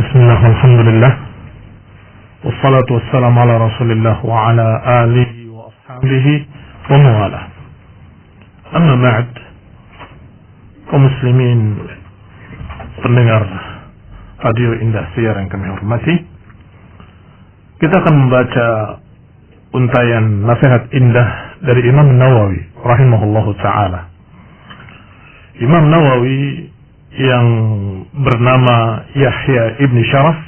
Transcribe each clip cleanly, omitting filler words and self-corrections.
Bismillah, alhamdulillah. Wassalatu wassalamu ala rasulillah wa ala alihi wa ashabihi wa mawalah. Amma ba'd, kaum muslimin pendengar radio Indah Siar yang kami hormati, kita akan membaca untayan nasihat indah dari Imam Nawawi rahimahullahu ta'ala. Imam Nawawi yang bernama Yahya ibn Sharaf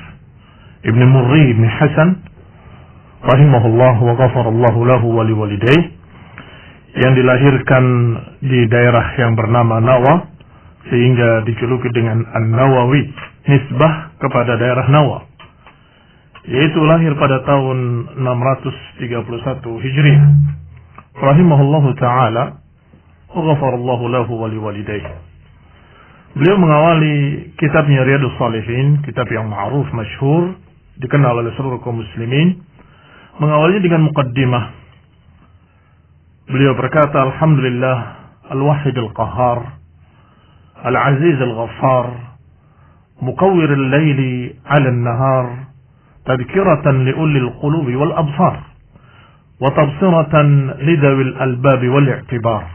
ibn Murri ibn Hasan rahimahullah wa ghafarallahu lahu wa liwalidayh, yang dilahirkan di daerah yang bernama Nawa sehingga dijuluki dengan An-Nawawi, nisbah kepada daerah Nawa, yaitu lahir pada tahun 631 Hijriah rahimahullahu ta'ala wa ghafarallahu lahu wa liwalidayh. Beliau mengawali kitabnya Riyadhus Shalihin, kitab yang ma'ruf, masyhur, dikenal oleh seluruh kaum muslimin. Mengawalinya dengan muqaddimah. Beliau berkata, Alhamdulillah, Al-Wahid Al-Qahhar, Al-Aziz Al-Ghaffar, Muqawwir Al-Layli 'ala An-Nahar, Tadhkiratan li'ulli Al-Qulubi wal-Absar, wa tabsiratan lidawi Al-Albab wal-I'tibar,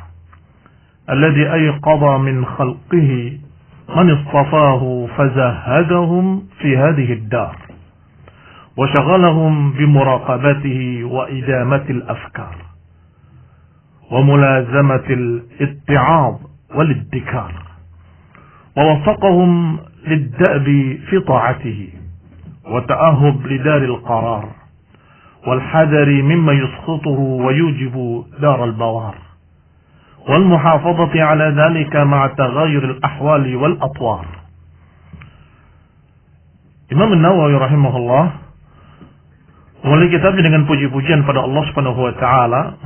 Alladhi ayqadha min khalqihi من اصطفاه فزهدهم في هذه الدار وشغلهم بمراقبته وإدامة الأفكار وملازمة الاتعاظ والادكار ووفقهم للدأب في طاعته وتأهب لدار القرار والحذر مما يسخطه ويوجب دار البوار والمحافظة على ذلك مع تغير الأحوال والأطوار. Imam Nawawi rahimahullah memulai kitabnya dengan puji-pujian pada Allah Subhanahu wa taala,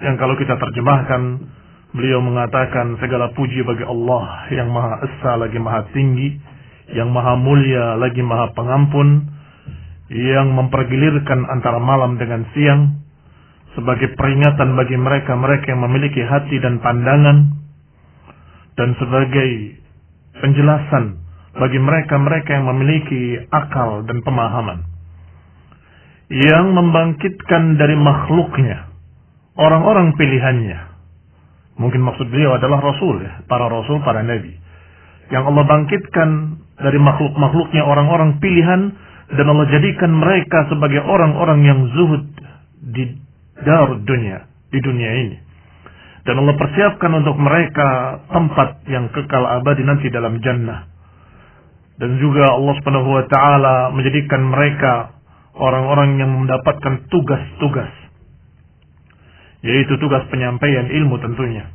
yang kalau kita terjemahkan, beliau mengatakan segala puji bagi Allah yang Maha Esa lagi Maha Tinggi, yang Maha Mulia lagi Maha Pengampun, yang mempergilirkan antara malam dengan siang sebagai peringatan bagi mereka-mereka yang memiliki hati dan pandangan, dan sebagai penjelasan bagi mereka-mereka yang memiliki akal dan pemahaman, yang membangkitkan dari makhluknya orang-orang pilihannya. Mungkin maksud beliau adalah Rasul, para Rasul, para Nabi, yang Allah bangkitkan dari makhluk-makhluknya orang-orang pilihan, dan Allah jadikan mereka sebagai orang-orang yang zuhud di darud dunia, di dunia ini, dan Allah persiapkan untuk mereka tempat yang kekal abadi nanti dalam jannah. Dan juga Allah Subhanahu wa taala menjadikan mereka orang-orang yang mendapatkan tugas-tugas, yaitu tugas penyampaian ilmu tentunya.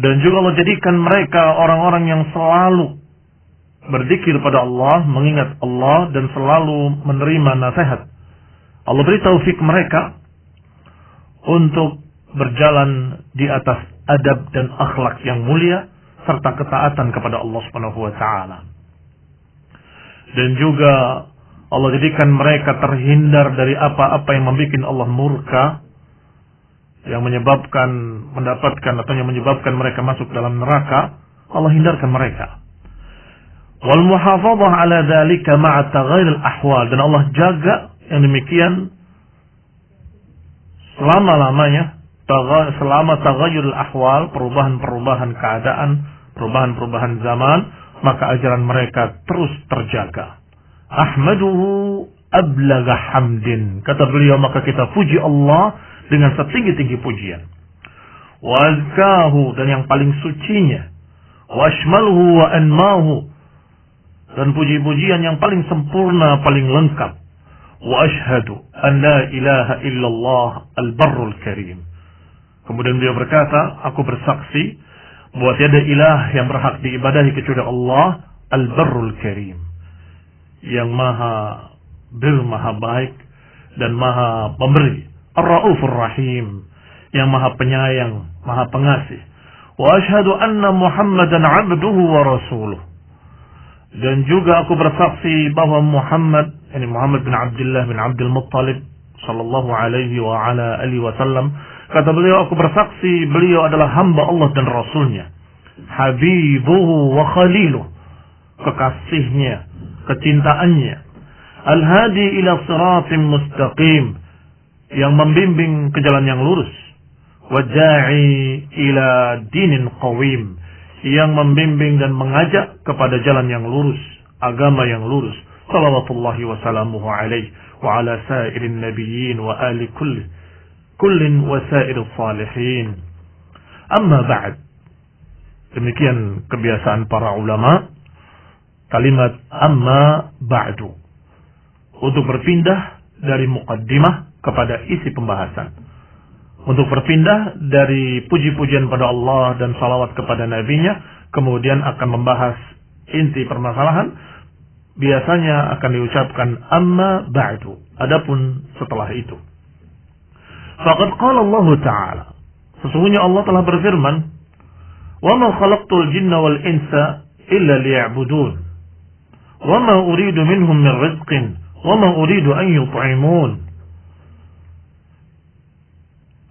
Dan juga Allah jadikan mereka orang-orang yang selalu berzikir pada Allah, mengingat Allah, dan selalu menerima nasihat. Allah beri taufik mereka untuk berjalan di atas adab dan akhlak yang mulia serta ketaatan kepada Allah Subhanahu wa taala. Dan juga Allah jadikan mereka terhindar dari apa-apa yang membuat Allah murka, yang menyebabkan menyebabkan mereka masuk dalam neraka. Allah hindarkan mereka. Wal muhafadzah ala dzalika ma'a taghayyur al-ahwal, dan Allah jaga yang demikian selama taghayyurul ahwal, perubahan-perubahan keadaan, perubahan-perubahan zaman, maka ajaran mereka terus terjaga. Ahmaduhu ablagha hamdin, kata beliau, maka kita puji Allah dengan setinggi-tinggi pujian. Wa azkahu, dan yang paling sucinya. Wa ashmaluhu wa anmahu, dan puji-pujian yang paling sempurna, paling lengkap. Wa ashhadu an la ilaha illallah al-barrul karim. Kemudian beliau berkata, aku bersaksi bahwa tiada ilah yang berhak diibadahi kecuali Allah, al-barrul karim, yang maha maha baik dan maha pemberi, ar-raufur rahim, yang maha penyayang, maha pengasih. Wa ashhadu anna Muhammadan abduhu wa rasuluh, dan juga aku bersaksi bahwa Muhammad bin Abdullah bin Abdul Muttalib sallallahu alaihi wa ala alihi wasallam, kata beliau, aku bersaksi beliau adalah hamba Allah dan Rasulnya, habibuhu wa khaliluh, kekasihnya, kecintaannya. Al-hadi ila siratim mustaqim, yang membimbing ke jalan yang lurus. Wada'i ila dinin qawim, yang membimbing dan mengajak kepada jalan yang lurus, agama yang lurus. Salawatullahi wa salamuhu alaihi wa ala sairin nabiyyin wa ali kullin wa sairil salihin. Amma ba'd. Demikian kebiasaan para ulama, kalimat amma ba'du, untuk berpindah dari muqaddimah kepada isi pembahasan, untuk berpindah dari puji-pujian pada Allah dan salawat kepada nabinya, kemudian akan membahas inti permasalahan. Biasanya akan diucapkan amma ba'du, adapun setelah itu. Faqad qala Allah Ta'ala, sesungguhnya Allah telah berfirman, wa ma khalaqtul jinna wal insa illa liya'budun wa ma uridu minhum min rizqin wa ma uridu an yut'imun.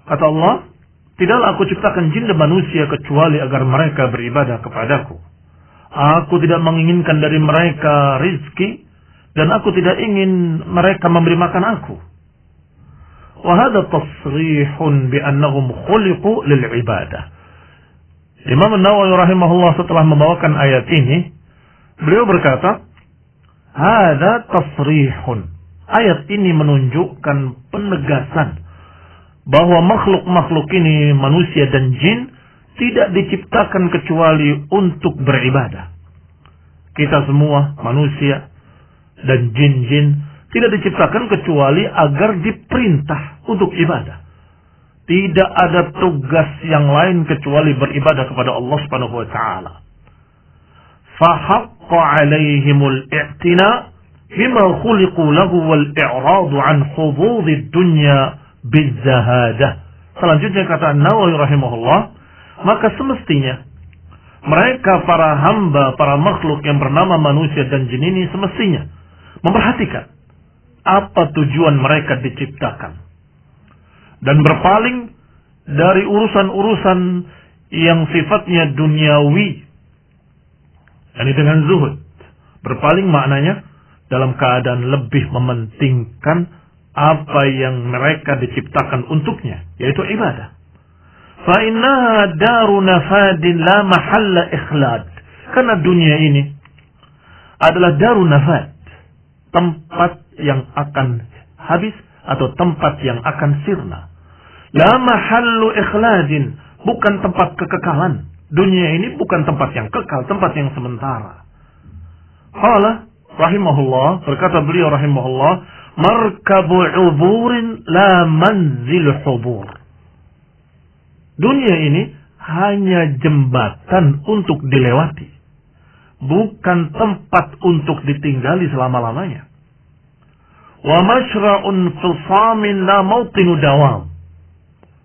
Kata Allah, tidaklah aku ciptakan jin dan manusia kecuali agar mereka beribadah kepadaku. Aku tidak menginginkan dari mereka rizki, dan aku tidak ingin mereka memberi makan aku. Wa hadha tasrihun bi annahum khuliqu lil ibadah. Imam An-Nawawi rahimahullah setelah membawakan ayat ini, beliau berkata, hadza tasrihun. Ayat ini menunjukkan penegasan bahwa makhluk-makhluk ini, manusia dan jin, tidak diciptakan kecuali untuk beribadah. Kita semua, manusia dan jin-jin, tidak diciptakan kecuali agar diperintah untuk ibadah. Tidak ada tugas yang lain kecuali beribadah kepada Allah Subhanahu wa taala. Fahaqqa 'alaihimul i'tina bima khuliqu lahu wal i'radu 'an hududid dunya bizahadah. Selanjutnya kata Nawawi rahimahullah, maka semestinya mereka para hamba, para makhluk yang bernama manusia dan jin ini semestinya memperhatikan apa tujuan mereka diciptakan dan berpaling dari urusan-urusan yang sifatnya duniawi, yakni dengan zuhud. Berpaling maknanya dalam keadaan lebih mementingkan apa yang mereka diciptakan untuknya, yaitu ibadah. Fa innaha daru nafadin la mahalla ikhlad. Karena dunia ini adalah daru nafad, tempat yang akan habis atau tempat yang akan sirna. La mahallu ikhladin, bukan tempat kekekalan. Dunia ini bukan tempat yang kekal, tempat yang sementara. Qala rahimahullah, berkata beliau rahimahullah, markabu uburin la manzil hubur. Dunia ini hanya jembatan untuk dilewati, bukan tempat untuk ditinggali selama-lamanya. Wa mashra'un fisamin la mawtinu dawam.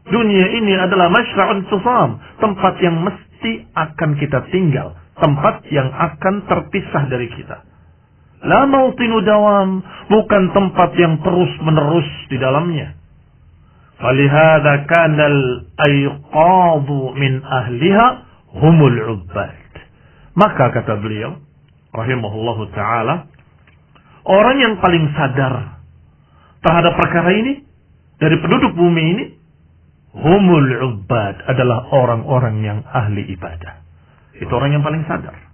Dunia ini adalah mashra'un fisam, tempat yang mesti akan kita tinggal, tempat yang akan terpisah dari kita. La mawtinu dawam, bukan tempat yang terus-menerus di dalamnya. Falihada kanal ayqadu min ahliha humul ubbad. Maka kata beliau rahimahullahu ta'ala, orang yang paling sadar terhadap perkara ini dari penduduk bumi ini, humul ubbad, adalah orang-orang yang ahli ibadah. Itu orang yang paling sadar.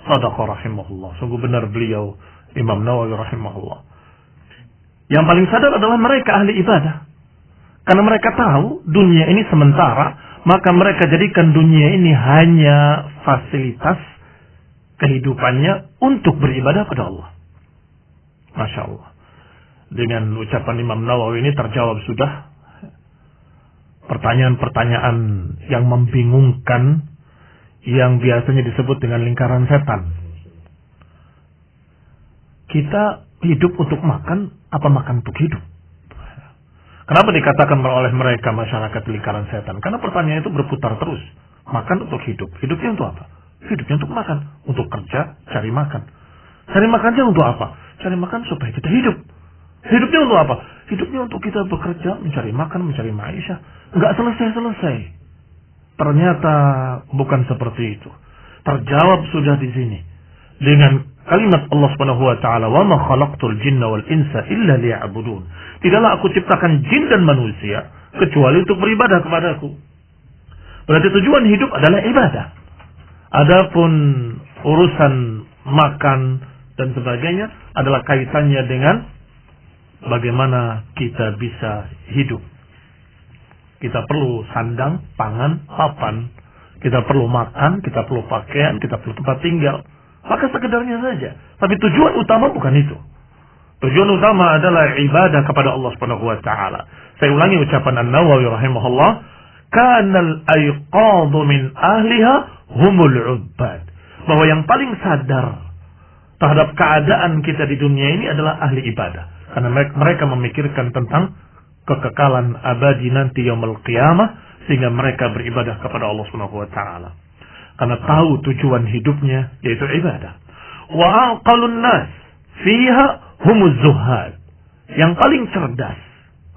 Shadaqa rahimahullah. Sungguh benar beliau Imam Nawawi rahimahullah. Yang paling sadar adalah mereka ahli ibadah. Karena mereka tahu dunia ini sementara, maka mereka jadikan dunia ini hanya fasilitas kehidupannya untuk beribadah pada Allah. Masya Allah. Dengan ucapan Imam Nawawi ini terjawab sudah pertanyaan-pertanyaan yang membingungkan, yang biasanya disebut dengan lingkaran setan. Kita hidup untuk makan, apa makan untuk hidup? Kenapa dikatakan oleh mereka masyarakat lingkaran setan? Karena pertanyaan itu berputar terus. Makan untuk hidup. Hidupnya untuk apa? Hidupnya untuk makan. Untuk kerja, cari makan. Cari makannya untuk apa? Cari makan supaya kita hidup. Hidupnya untuk apa? Hidupnya untuk kita bekerja, mencari makan, mencari maisha. Enggak selesai-selesai. Ternyata bukan seperti itu. Terjawab sudah di sini. Dengan kalimat Allah Subhanahu wa taala, "Wa ma khalaqtul jinna wal insa illa liya'budun." Tidaklah aku ciptakan jin dan manusia kecuali untuk beribadah kepadaku. Berarti tujuan hidup adalah ibadah. Adapun urusan makan dan sebagainya adalah kaitannya dengan bagaimana kita bisa hidup. Kita perlu sandang, pangan, papan. Kita perlu makan, kita perlu pakaian, kita perlu tempat tinggal. Maka sekedarnya saja. Tapi tujuan utama bukan itu. Tujuan utama adalah ibadah kepada Allah Subhanahu wa taala. Saya ulangi ucapan An-Nawawi rahimahullah, "Kanal ayqadhu min ahliha humul 'ubbad." Bahwa yang paling sadar terhadap keadaan kita di dunia ini adalah ahli ibadah. Karena mereka memikirkan tentang kekekalan abadi nanti yaumul qiyamah, sehingga mereka beribadah kepada Allah Subhanahu wa taala. Karena tahu tujuan hidupnya yaitu ibadah. Wa aqalun nas fiha humuz zuhad. Yang paling cerdas,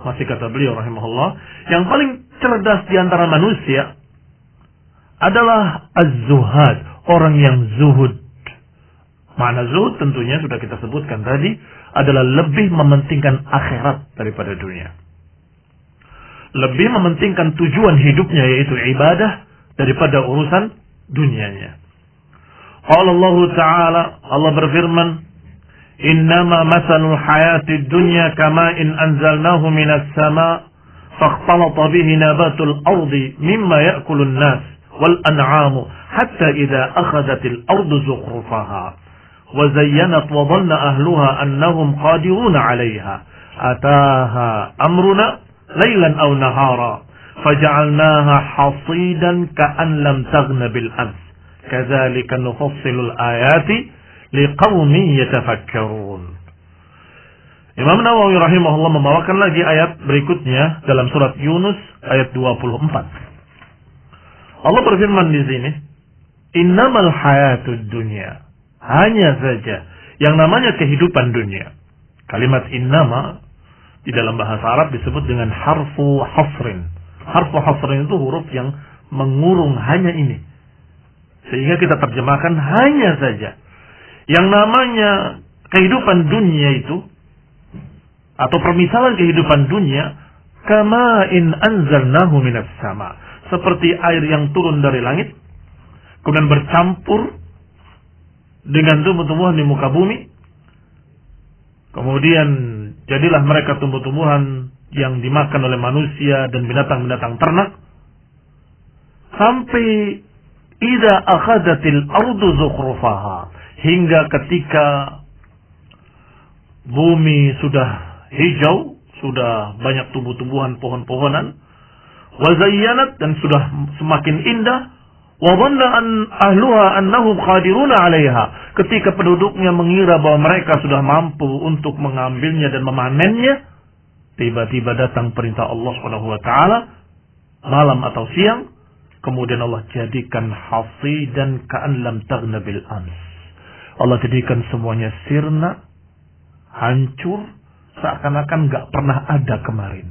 masih kata beliau rahimahullah, yang paling cerdas di antara manusia adalah az-zuhad, orang yang zuhud. Makna zuhud tentunya sudah kita sebutkan tadi, adalah lebih mementingkan akhirat daripada dunia. Lebih mementingkan tujuan hidupnya yaitu ibadah daripada urusan dunianya. Qala Allah Ta'ala, Allah berfirman, "Innama masalul hayatid dunya kama'in anzalnahu minas sama' fakhtalata bihi nabatul ardi mimma ya'kulun nas wal an'amu hatta idza akhadhatil ardu zukhrufaha wa zayyanat wa dhanna ahluha annahum qadiruna 'alayha ataha amruna lailan aw nahara faja'alnaha hasidan ka'an lam taghna bil ams kadzalika nufassilul ayati liqaumin yatafakkarun." Imam Nawawi rahimahullah membawakan lagi ayat berikutnya dalam surat Yunus ayat 24. Allah berfirman di sini, "Innamal hayatud dunya." Hanya saja yang namanya kehidupan dunia. Kalimat innama di dalam bahasa Arab disebut dengan harfu hasrin. Harfu hasrin itu huruf yang mengurung hanya ini. Sehingga kita terjemahkan hanya saja. Yang namanya kehidupan dunia itu, atau permisalan kehidupan dunia, kama in anzalnahu minas sama. Seperti air yang turun dari langit, kemudian bercampur dengan tumbuh-tumbuhan di muka bumi. Kemudian jadilah mereka tumbuh-tumbuhan yang dimakan oleh manusia dan binatang-binatang ternak. Sampai idza akhadatil ardu zukhrufaha, hingga ketika bumi sudah hijau, sudah banyak tumbuh-tumbuhan, pohon-pohonan, wa zayyanat, dan sudah semakin indah, wa dhanna ahluha annahum qadiruna 'alaiha, ketika penduduknya mengira bahwa mereka sudah mampu untuk mengambilnya dan memanennya, tiba-tiba datang perintah Allah Subhanahu wa taala malam atau siang, kemudian Allah jadikan hasidan ka'an lam taghna bil ams. Allah jadikan semuanya sirna, hancur, seakan-akan enggak pernah ada kemarin.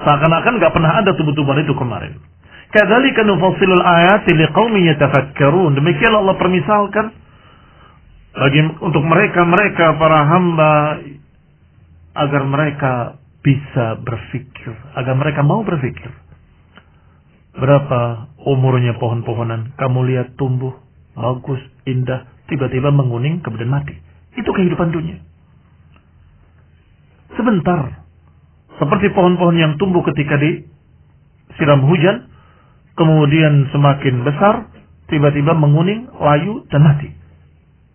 Seakan-akan enggak pernah ada tumbuh-tumbuhan itu kemarin. Kadzalika nufassilul ayati liqaumin yatafakkarun. Demikian Allah permisalkan untuk mereka para hamba agar mereka bisa berfikir, agar mereka mau berfikir. Berapa umurnya pohon-pohonan? Kamu lihat tumbuh, bagus, indah, tiba-tiba menguning, kemudian mati. Itu kehidupan dunia. Sebentar. Seperti pohon-pohon yang tumbuh ketika disiram hujan, kemudian semakin besar, tiba-tiba menguning, layu, dan mati.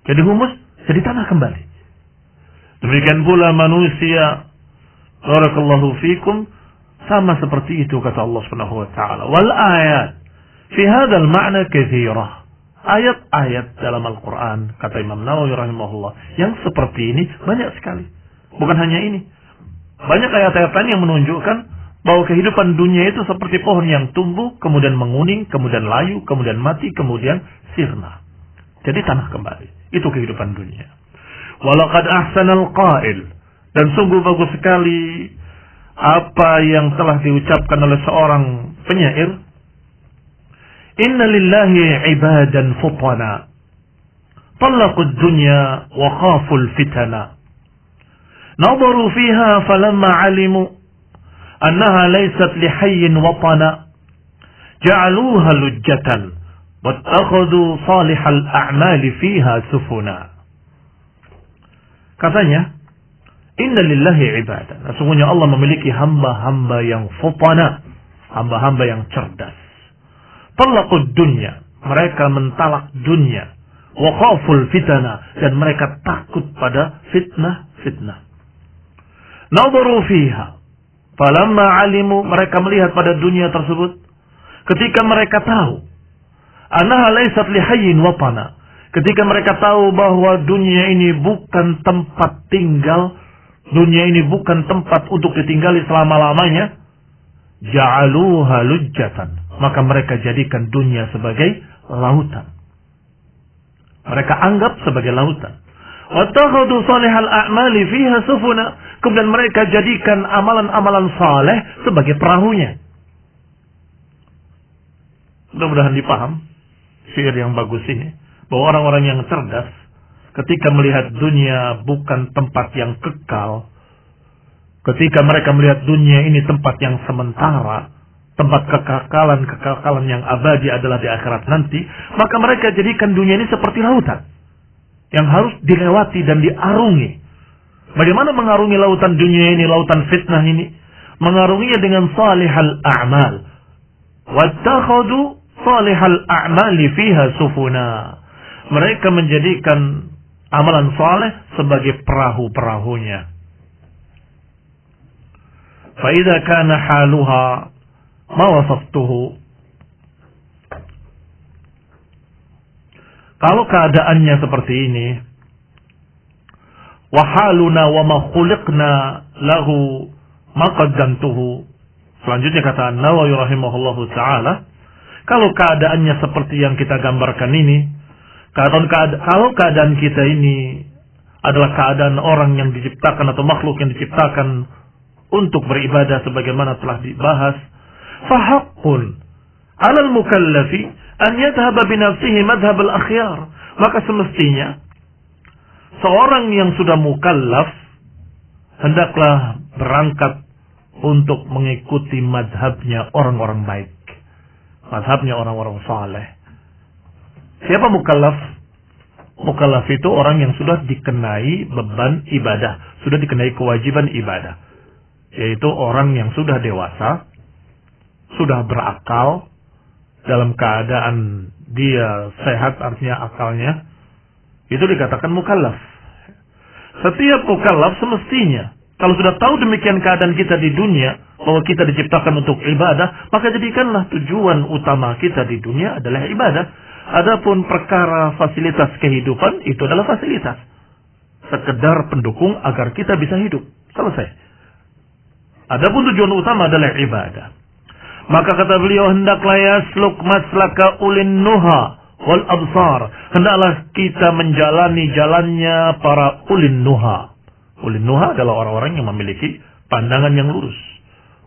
Jadi humus, jadi tanah kembali. Demikian pula manusia, barakallahu fikum, sama seperti itu kata Allah Subhanahu wa taala. Wal ayat fi hadzal ma'na katsirah. Ayat-ayat dalam Al-Qur'an, kata Imam Nawawi rahimahullah, yang seperti ini banyak sekali. Bukan hanya ini. Banyak ayat-ayat lain yang menunjukkan bahwa kehidupan dunia itu seperti pohon yang tumbuh, kemudian menguning, kemudian layu, kemudian mati, kemudian sirna. Jadi tanah kembali. Itu kehidupan dunia. Walaqad ahsanal qail. Dan sungguh bagus sekali apa yang telah diucapkan oleh seorang penyair. Inna lillahi ibadan futana talaqud dunya wa khaful fitana. Nadaru fiha falamma alimu annaha laysat lihayyin watana ja'aluha lujjatan wattakhadhu salihal a'mali fiha sufuna. Katanya, inna lillahi ibadah. Sesungguhnya Allah memiliki hamba-hamba yang futana, hamba-hamba yang cerdas. Talaqud dunya, mereka mentalak dunia. Wa khaful fitana, dan mereka takut pada fitnah-fitnah. Nadaru fiha, falamma alimu, mereka melihat pada dunia tersebut. Ketika mereka tahu, annaha laysat lihayyin watana, ketika mereka tahu bahwa dunia ini bukan tempat tinggal, dunia ini bukan tempat untuk ditinggali selama-lamanya, ja'aluha lujjatan, maka mereka jadikan dunia sebagai lautan. Mereka anggap sebagai lautan. Wattakhadhu salihal a'mali fiha sufuna, kemudian mereka jadikan amalan-amalan saleh sebagai perahunya. Mudah-mudahan dipaham syair yang bagus ini, bahwa orang-orang yang cerdas ketika melihat dunia bukan tempat yang kekal, ketika mereka melihat dunia ini tempat yang sementara, tempat kekekalan yang abadi adalah di akhirat nanti, maka mereka jadikan dunia ini seperti lautan yang harus dilewati dan diarungi. Bagaimana mengarungi lautan dunia ini, lautan fitnah ini? Mengarunginya dengan salihal a'mal. Wattakhadhu salihal a'mali fiha sufuna. Mereka menjadikan amalan saleh sebagai perahu-perahunya. Fa idza kana haluha ma wasaftuhu, kalau keadaannya seperti ini, wa haluna wa ma khuliqna lahu ma qaddamtuhu, selanjutnya kata Nawawi rahimahullahu taala, kalau keadaannya seperti yang kita gambarkan ini, kalau keadaan kita ini adalah keadaan orang yang diciptakan atau makhluk yang diciptakan untuk beribadah sebagaimana telah dibahas, fahaqqun 'alal mukallafi an yadhhaba bi nafsihi madhhab al-akhyar, maka semestinya seorang yang sudah mukallaf hendaklah berangkat untuk mengikuti madhabnya orang-orang baik, madhabnya orang-orang saleh. Siapa mukallaf? Mukallaf itu orang yang sudah dikenai beban ibadah, sudah dikenai kewajiban ibadah, yaitu orang yang sudah dewasa, sudah berakal, dalam keadaan dia sehat, artinya akalnya, itu dikatakan mukallaf. Setiap mukallaf semestinya, kalau sudah tahu demikian keadaan kita di dunia, bahwa kita diciptakan untuk ibadah, maka jadikanlah tujuan utama kita di dunia adalah ibadah. Adapun perkara fasilitas kehidupan, itu adalah fasilitas, sekedar pendukung agar kita bisa hidup. Selesai. Adapun tujuan utama adalah ibadah. Maka kata beliau, hendaklah yasluk maslaka ulin nuha wal absar, hendaklah kita menjalani jalannya para ulin nuha. Ulin nuha adalah orang-orang yang memiliki pandangan yang lurus.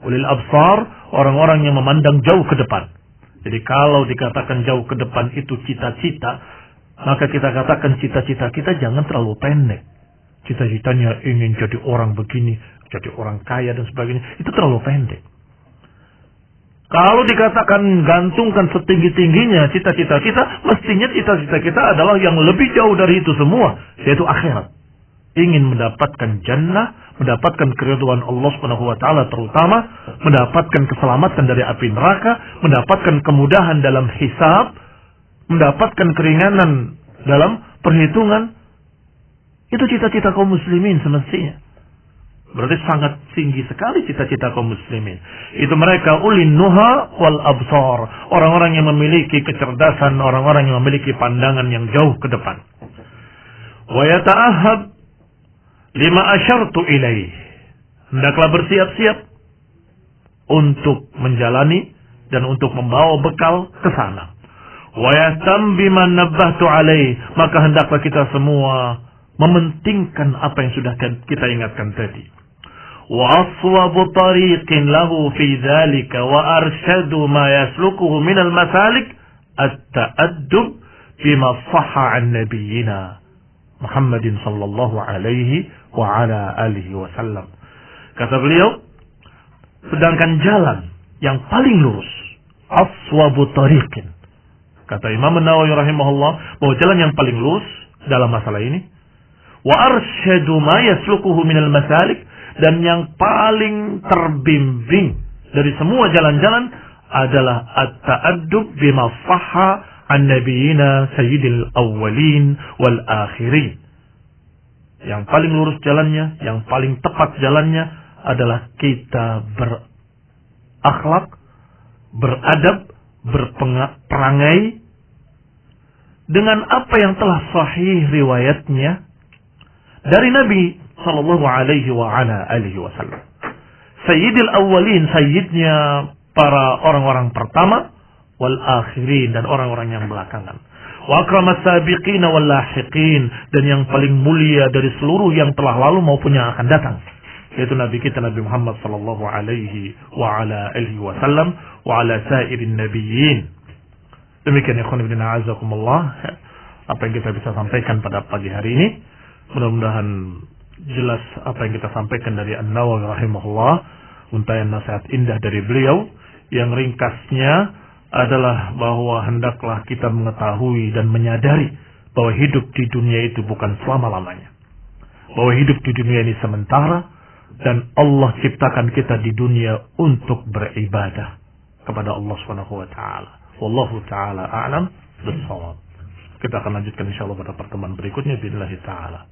Ulil absar, orang-orang yang memandang jauh ke depan. Jadi kalau dikatakan jauh ke depan itu cita-cita, maka kita katakan cita-cita kita jangan terlalu pendek. Cita-citanya ingin jadi orang begini, jadi orang kaya dan sebagainya, itu terlalu pendek. Kalau dikatakan gantungkan setinggi-tingginya cita-cita kita, mestinya cita-cita kita adalah yang lebih jauh dari itu semua, yaitu akhirat. Ingin mendapatkan jannah, mendapatkan keridhaan Allah Subhanahu wa taala, terutama mendapatkan keselamatan dari api neraka, mendapatkan kemudahan dalam hisab, mendapatkan keringanan dalam perhitungan. Itu cita-cita kaum muslimin semestinya. Berarti sangat tinggi sekali cita-cita kaum muslimin. Itu mereka ulin nuha wal absar, orang-orang yang memiliki kecerdasan, orang-orang yang memiliki pandangan yang jauh ke depan. Wa yata'ahhab lima asyartu ilaih, hendaklah bersiap-siap untuk menjalani dan untuk membawa bekal ke sana. Wa yahtam bima nabbahtu alaih, maka hendaklah kita semua mementingkan apa yang sudah kita ingatkan tadi. Wa aswabu tariqin lahu fi dzalika wa arsyadu ma yaslukuhu minal masalik at-ta'addub bima sahha an nabiyyina Muhammadin sallallahu alaihi wa ala alihi wasallam. Kata beliau, sedangkan jalan yang paling lurus, aswabu tariqin. Kata Imam Nawawi rahimahullah, bahwa jalan yang paling lurus dalam masalah ini, wa arsyadu ma yaslukuhu minal masalik, dan yang paling terbimbing dari semua jalan-jalan adalah at-ta'addub bima sahha an nabiyina sayyidil awwalin wal akhirin. Yang paling lurus jalannya, yang paling tepat jalannya adalah kita berakhlak, beradab, berperangai dengan apa yang telah sahih riwayatnya dari Nabi sallallahu alaihi wa ala alihi wasallam. Sayyidil awwalin, sayyidnya para orang-orang pertama, wal akhirin, dan orang-orang yang belakangan. Wa akramas sabiqin wal lahiqin, dan yang paling mulia dari seluruh yang telah lalu maupun yang akan datang, yaitu Nabi kita Nabi Muhammad sallallahu alaihi wa ala alihi wasallam wa ala sairin nabiyyin. Demikian ikhwan fillah azakumullah apa yang kita bisa sampaikan pada pagi hari ini. Mudah-mudahan jelas apa yang kita sampaikan dari An-Nawawi rahimahullah, untayan nasihat indah dari beliau yang ringkasnya adalah bahwa hendaklah kita mengetahui dan menyadari bahwa hidup di dunia itu bukan selama-lamanya. Bahwa hidup di dunia ini sementara, dan Allah ciptakan kita di dunia untuk beribadah kepada Allah Subhanahu wa taala. Wallahu taala a'lam bissawab. Kita akan lanjutkan insyaallah pada pertemuan berikutnya billahi taala.